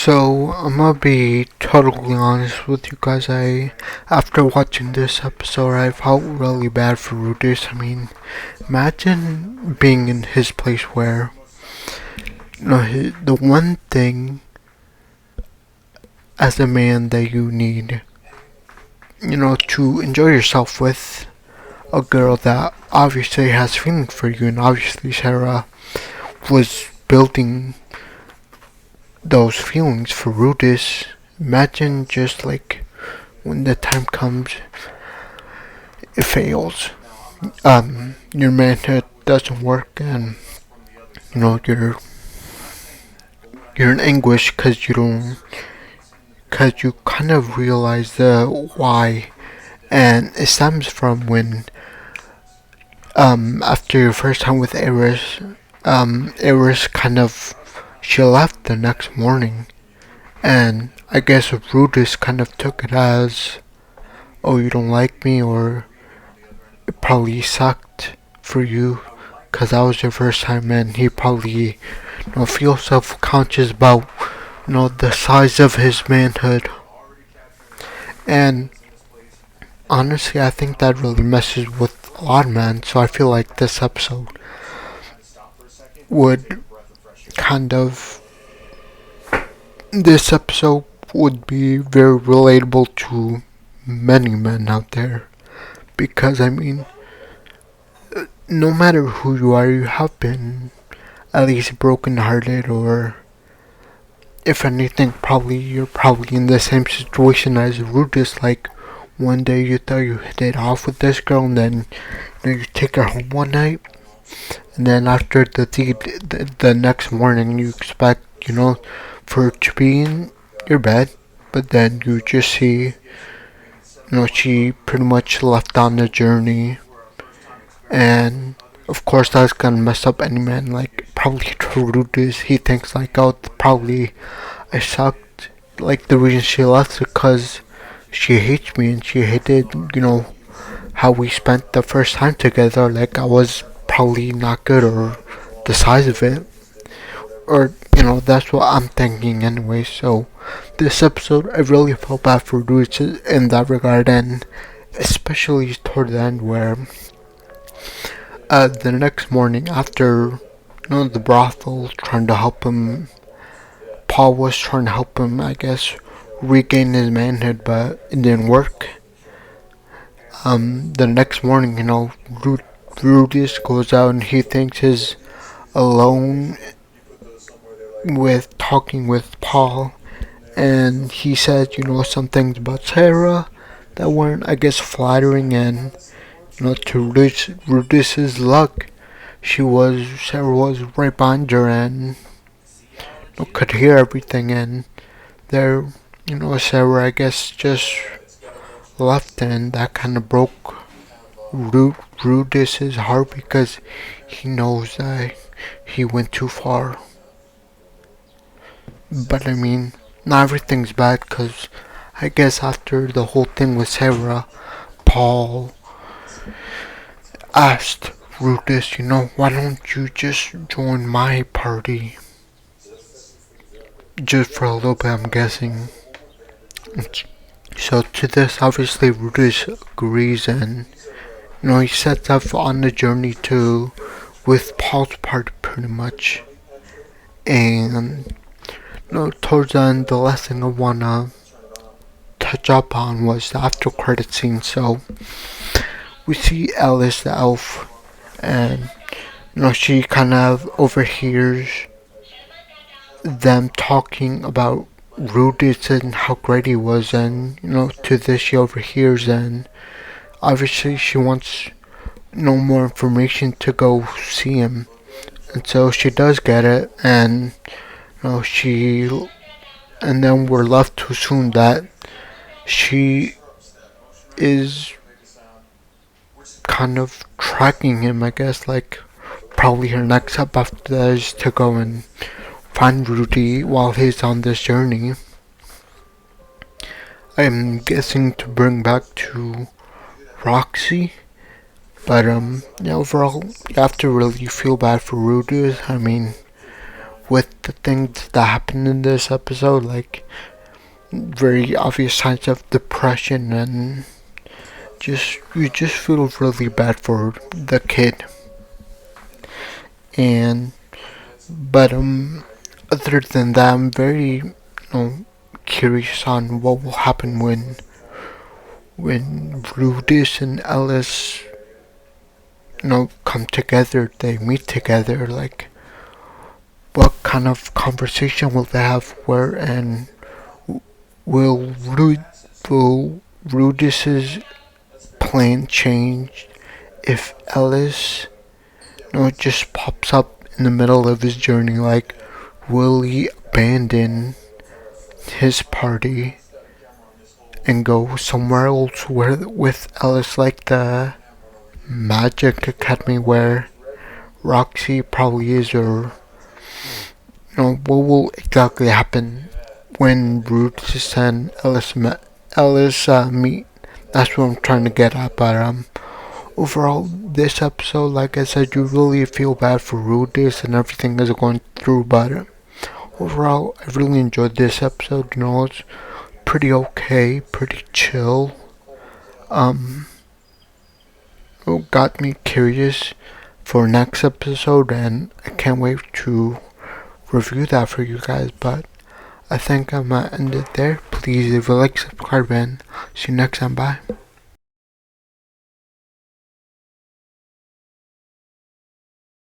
So I'm gonna be totally honest with you guys. After watching this episode, I felt really bad for RUDEUS. I mean, imagine being in his place where, the one thing as a man that you need, to enjoy yourself with a girl that obviously has feelings for you, and obviously Sarah was building those feelings for RUDEUS. Imagine just like when the time comes, it fails. Your manhood doesn't work, and you're in anguish because you kind of realize the why, and it stems from when after your first time with Eris kind of she left the next morning, and I guess RUDEUS kind of took it as, oh, you don't like me, or it probably sucked for you because that was your first time, and he probably feels self-conscious about the size of his manhood. And honestly, I think that really messes with a lot of men, so I feel like this episode would kind of this episode would be very relatable to many men out there, because I mean, no matter who you are, you have been at least broken-hearted, or if anything, you're probably in the same situation as RUDEUS. Like, one day you thought you hit it off with this girl, and then you take her home one night, and then after the next morning you expect for her to be in your bed, but then you just see she pretty much left on the journey. And of course that's gonna mess up any man. Like, probably to RUDEUS, he thinks like, oh, probably I sucked. Like, the reason she left is because she hates me, and she hated how we spent the first time together. Like, I was probably not good, or the size of it, or that's what I'm thinking anyway. So this episode, I really felt bad for RUDEUS in that regard, and especially toward the end where the next morning after the brothel trying to help him, Paul was trying to help him, I guess, regain his manhood, but it didn't work. The next morning, RUDEUS goes out, and he thinks he's alone with talking with Paul, and he said, some things about Sarah that weren't, I guess, flattering, and to RUDEUS's luck, Sarah was right behind her, and could hear everything, and there, Sarah, I guess, just left, and that kind of broke RUDEUS's heart, because he knows that he went too far. But I mean, not everything's bad, because I guess after the whole thing with Sarah, Paul asked RUDEUS, why don't you just join my party? Just for a little bit, I'm guessing. So to this, obviously RUDEUS agrees, and he sets off on the journey with Paul's party pretty much. And towards the end, the last thing I wanna touch up on was the after credit scene. So we see Alice the elf, and she kind of overhears them talking about RUDEUS and how great he was, and to this she overhears, and obviously she wants no more information to go see him, and so she does get it, and and then we're left to assume that she is kind of tracking him, I guess. Like, probably her next step after that is to go and find Rudy while he's on this journey. I'm guessing to bring back to Roxy, but overall, you have to really feel bad for RUDEUS. I mean, with the things that happened in this episode, like very obvious signs of depression, and you just feel really bad for the kid. And but other than that, I'm very curious on what will happen when RUDEUS and Ellis come together, they meet together, like what kind of conversation will they have, where, and will RUDEUS's plan change if Ellis just pops up in the middle of his journey? Like, will he abandon his party and go somewhere else with Ellis, like the Magic Academy where Roxy probably is, or what will exactly happen when RUDEUS and Ellis meet? That's what I'm trying to get at. But overall, this episode, like I said, you really feel bad for RUDEUS and everything he's going through. But overall, I really enjoyed this episode. It's pretty okay, pretty chill. It got me curious for next episode, and I can't wait to review that for you guys. But I think I might end it there. Please leave a like, subscribe, and see you next time. Bye.